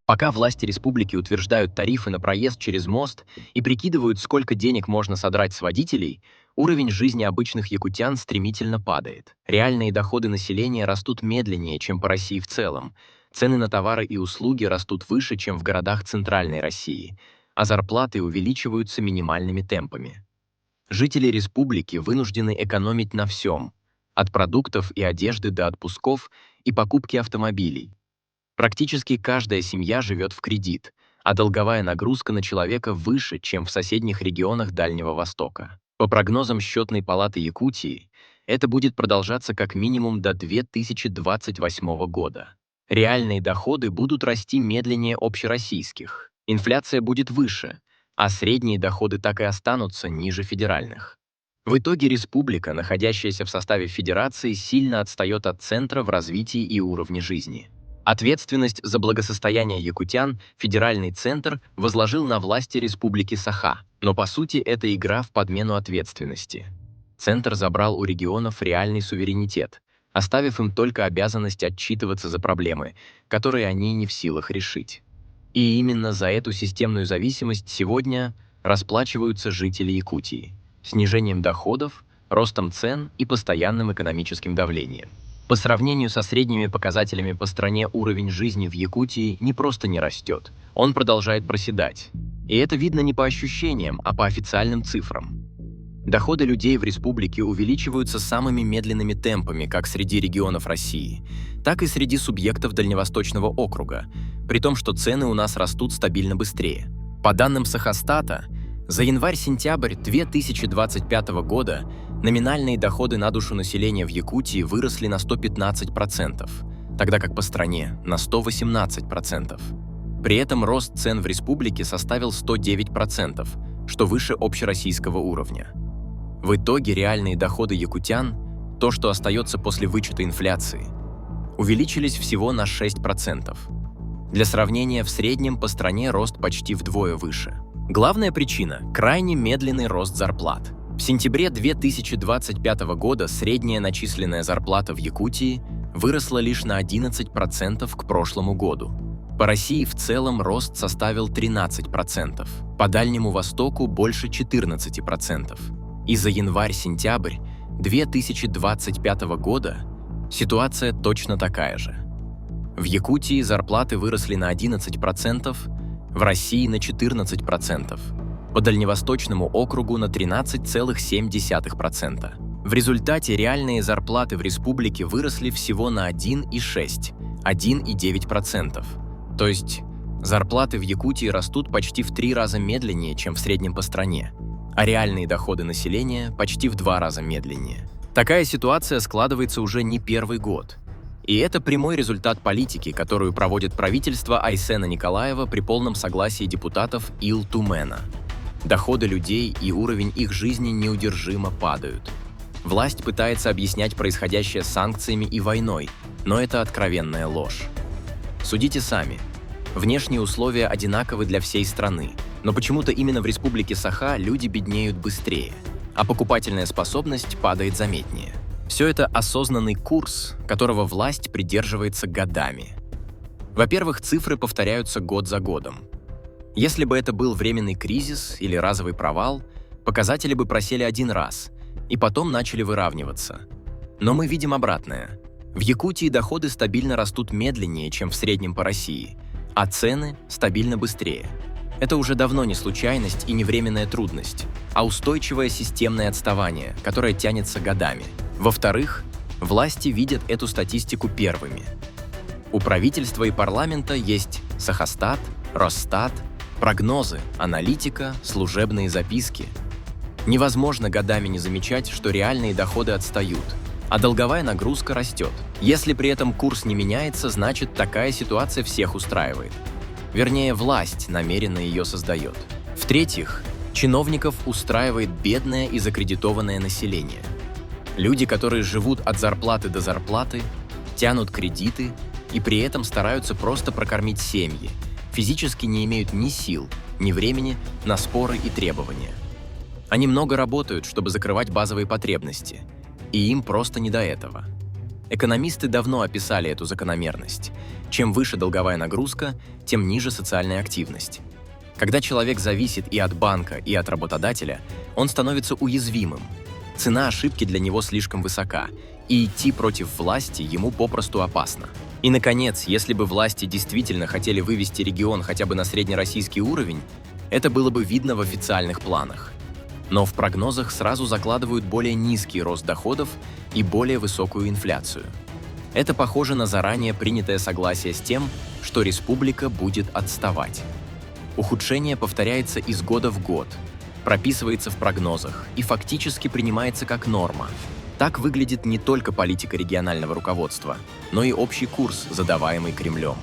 Пока власти республики утверждают тарифы на проезд через мост и прикидывают, сколько денег можно содрать с водителей, уровень жизни обычных якутян стремительно падает. Реальные доходы населения растут медленнее, чем по России в целом. Цены на товары и услуги растут выше, чем в городах Центральной России, а зарплаты увеличиваются минимальными темпами. Жители республики вынуждены экономить на всем, от продуктов и одежды до отпусков и покупки автомобилей. Практически каждая семья живет в кредит, а долговая нагрузка на человека выше, чем в соседних регионах Дальнего Востока. По прогнозам Счетной палаты Якутии, это будет продолжаться как минимум до 2028 года. Реальные доходы будут расти медленнее общероссийских, инфляция будет выше, а средние доходы так и останутся ниже федеральных. В итоге республика, находящаяся в составе федерации, сильно отстает от центра в развитии и уровне жизни. Ответственность за благосостояние якутян федеральный центр возложил на власти республики Саха, но по сути это игра в подмену ответственности. Центр забрал у регионов реальный суверенитет, оставив им только обязанность отчитываться за проблемы, которые они не в силах решить. И именно за эту системную зависимость сегодня расплачиваются жители Якутии снижением доходов, ростом цен и постоянным экономическим давлением. По сравнению со средними показателями по стране уровень жизни в Якутии не просто не растет, он продолжает проседать. И это видно не по ощущениям, а по официальным цифрам. Доходы людей в республике увеличиваются самыми медленными темпами как среди регионов России, так и среди субъектов Дальневосточного округа, при том, что цены у нас растут стабильно быстрее. По данным Сахастата, за январь-сентябрь 2025 года номинальные доходы на душу населения в Якутии выросли на 115%, тогда как по стране – на 118%. При этом рост цен в республике составил 109%, что выше общероссийского уровня. В итоге реальные доходы якутян, то, что остается после вычета инфляции, увеличились всего на 6%. Для сравнения, в среднем по стране рост почти вдвое выше. Главная причина – крайне медленный рост зарплат. В сентябре 2025 года средняя начисленная зарплата в Якутии выросла лишь на 11% к прошлому году. По России в целом рост составил 13%, по Дальнему Востоку – больше 14%. И за январь-сентябрь 2025 года ситуация точно такая же. В Якутии зарплаты выросли на 11%, в России на 14%, по Дальневосточному округу на 13,7%. В результате реальные зарплаты в республике выросли всего на 1,9%. То есть зарплаты в Якутии растут почти в 3 раза медленнее, чем в среднем по стране, а реальные доходы населения почти в 2 раза медленнее. Такая ситуация складывается уже не первый год. И это прямой результат политики, которую проводит правительство Айсена Николаева при полном согласии депутатов Ил-Тумена. Доходы людей и уровень их жизни неудержимо падают. Власть пытается объяснять происходящее санкциями и войной, но это откровенная ложь. Судите сами. Внешние условия одинаковы для всей страны, но почему-то именно в республике Саха люди беднеют быстрее, а покупательная способность падает заметнее. Все это осознанный курс, которого власть придерживается годами. Во-первых, цифры повторяются год за годом. Если бы это был временный кризис или разовый провал, показатели бы просели один раз, и потом начали выравниваться. Но мы видим обратное. В Якутии доходы стабильно растут медленнее, чем в среднем по России, а цены стабильно быстрее. Это уже давно не случайность и не временная трудность, а устойчивое системное отставание, которое тянется годами. Во-вторых, власти видят эту статистику первыми. У правительства и парламента есть Сахастат, Росстат, прогнозы, аналитика, служебные записки. Невозможно годами не замечать, что реальные доходы отстают, а долговая нагрузка растет. Если при этом курс не меняется, значит, такая ситуация всех устраивает. Вернее, власть намеренно ее создает. В-третьих, чиновников устраивает бедное и закредитованное население. Люди, которые живут от зарплаты до зарплаты, тянут кредиты и при этом стараются просто прокормить семьи, физически не имеют ни сил, ни времени на споры и требования. Они много работают, чтобы закрывать базовые потребности, и им просто не до этого. Экономисты давно описали эту закономерность. Чем выше долговая нагрузка, тем ниже социальная активность. Когда человек зависит и от банка, и от работодателя, он становится уязвимым. Цена ошибки для него слишком высока, и идти против власти ему попросту опасно. И, наконец, если бы власти действительно хотели вывести регион хотя бы на среднероссийский уровень, это было бы видно в официальных планах. Но в прогнозах сразу закладывают более низкий рост доходов и более высокую инфляцию. Это похоже на заранее принятое согласие с тем, что республика будет отставать. Ухудшение повторяется из года в год, прописывается в прогнозах и фактически принимается как норма. Так выглядит не только политика регионального руководства, но и общий курс, задаваемый Кремлем.